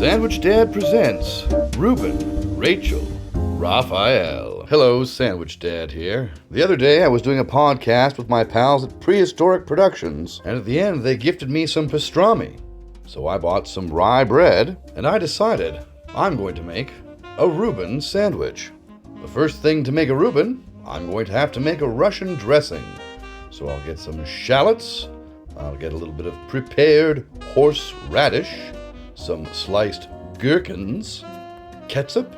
Sandwich Dad presents Reuben, Rachel, Raphael. Hello, Sandwich Dad here. The other day I was doing a podcast with my pals at Prehistoric Productions, and at the end they gifted me some pastrami. So I bought some rye bread, and I decided I'm going to make a Reuben sandwich. The first thing to make a Reuben, I'm going to have to make a Russian dressing. So I'll get some shallots, I'll get a little bit of prepared horseradish, some sliced gherkins, ketchup,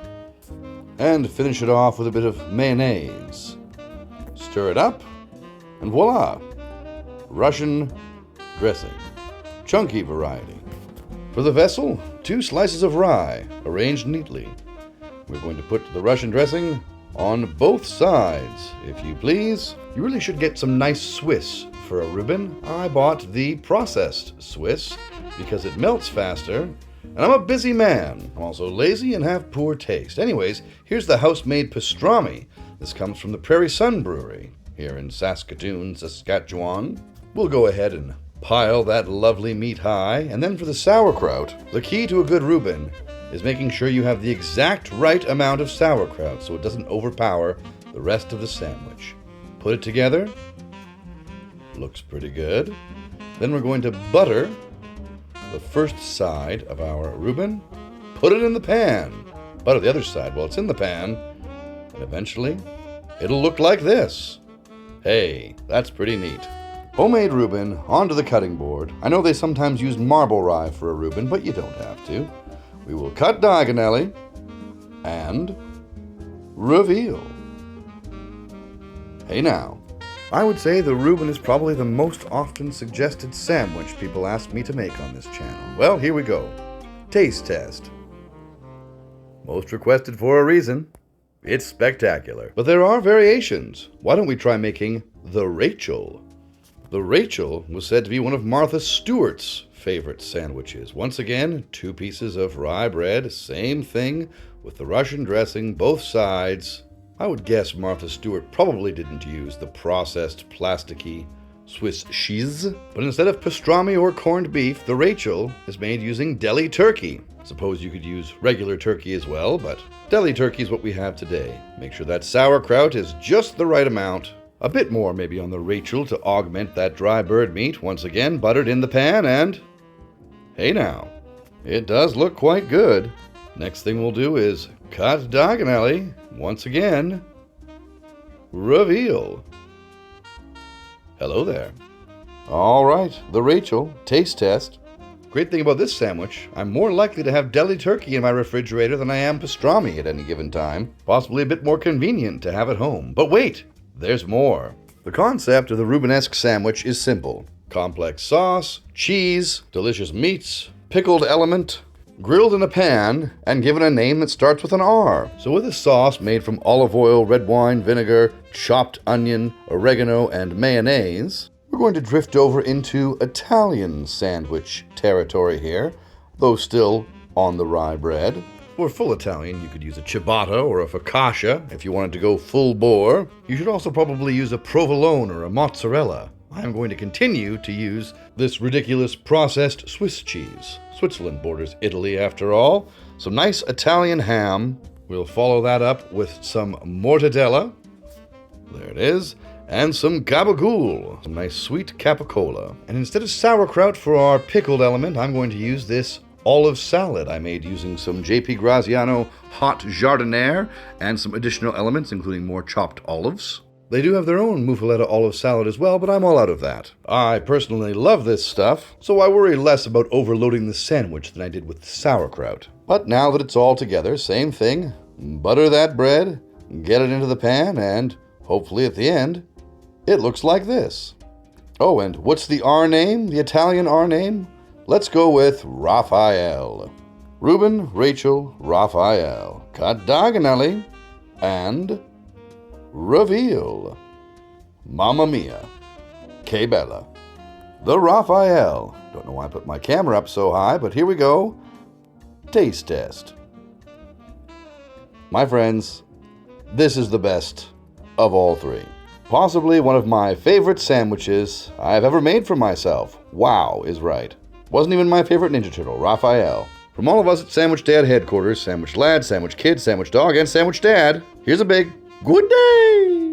and finish it off with a bit of mayonnaise. Stir it up, and voila! Russian dressing. Chunky variety. For the vessel, 2 slices of rye, arranged neatly. We're going to put the Russian dressing on both sides, if you please. You really should get some nice Swiss for a Reuben. I bought the processed Swiss because it melts faster, and I'm a busy man. I'm also lazy and have poor taste. Anyways, here's the house-made pastrami. This comes from the Prairie Sun Brewery here in Saskatoon, Saskatchewan. We'll go ahead and pile that lovely meat high, and then for the sauerkraut, the key to a good Reuben is making sure you have the exact right amount of sauerkraut so it doesn't overpower the rest of the sandwich. Put it together. Looks pretty good. Then we're going to butter the first side of our Reuben. Put it in the pan. Butter the other side while it's in the pan, and eventually it'll look like this. Hey, that's pretty neat. Homemade Reuben onto the cutting board. I know they sometimes use marble rye for a Reuben, but you don't have to. We will cut diagonally and reveal. Hey now, I would say the Reuben is probably the most often suggested sandwich people ask me to make on this channel. Well, here we go. Taste test. Most requested for a reason. It's spectacular. But there are variations. Why don't we try making the Rachel? The Rachel was said to be one of Martha Stewart's favorite sandwiches. Once again, 2 pieces of rye bread, same thing with the Russian dressing, both sides. I would guess Martha Stewart probably didn't use the processed plasticky Swiss cheese, but instead of pastrami or corned beef, the Rachel is made using deli turkey. Suppose you could use regular turkey as well, but deli turkey is what we have today. Make sure that sauerkraut is just the right amount. A bit more maybe on the Rachel to augment that dry bird meat. Once again, buttered in the pan, and hey now, it does look quite good. Next thing we'll do is cut diagonally. Once again, reveal. Hello there. All right, the Rachel taste test. Great thing about this sandwich, I'm more likely to have deli turkey in my refrigerator than I am pastrami at any given time. Possibly a bit more convenient to have at home. But wait, there's more. The concept of the Reubenesque sandwich is simple. Complex sauce, cheese, delicious meats, pickled element, grilled in a pan, and given a name that starts with an R. So with a sauce made from olive oil, red wine, vinegar, chopped onion, oregano, and mayonnaise, we're going to drift over into Italian sandwich territory here, though still on the rye bread. For full Italian, you could use a ciabatta or a focaccia if you wanted to go full bore. You should also probably use a provolone or a mozzarella. I'm going to continue to use this ridiculous processed Swiss cheese. Switzerland borders Italy after all. Some nice Italian ham. We'll follow that up with some mortadella. There it is. And some gabagool, some nice sweet capocollo. And instead of sauerkraut for our pickled element, I'm going to use this olive salad I made using some J.P. Graziano hot jardiniere and some additional elements, including more chopped olives. They do have their own muffaletta olive salad as well, but I'm all out of that. I personally love this stuff, so I worry less about overloading the sandwich than I did with the sauerkraut. But now that it's all together, same thing. Butter that bread, get it into the pan, and hopefully at the end, it looks like this. Oh, and what's the R name, the Italian R name? Let's go with Raphael. Reuben, Rachel, Raphael. Cut diagonally and reveal. Mamma mia. Que bella. The Raphael. Don't know why I put my camera up so high, but here we go. Taste test. My friends, this is the best of all 3. Possibly one of my favorite sandwiches I've ever made for myself. Wow is right. Wasn't even my favorite Ninja Turtle, Raphael. From all of us at Sandwich Dad headquarters, Sandwich Lad, Sandwich Kid, Sandwich Dog, and Sandwich Dad, here's a big good day!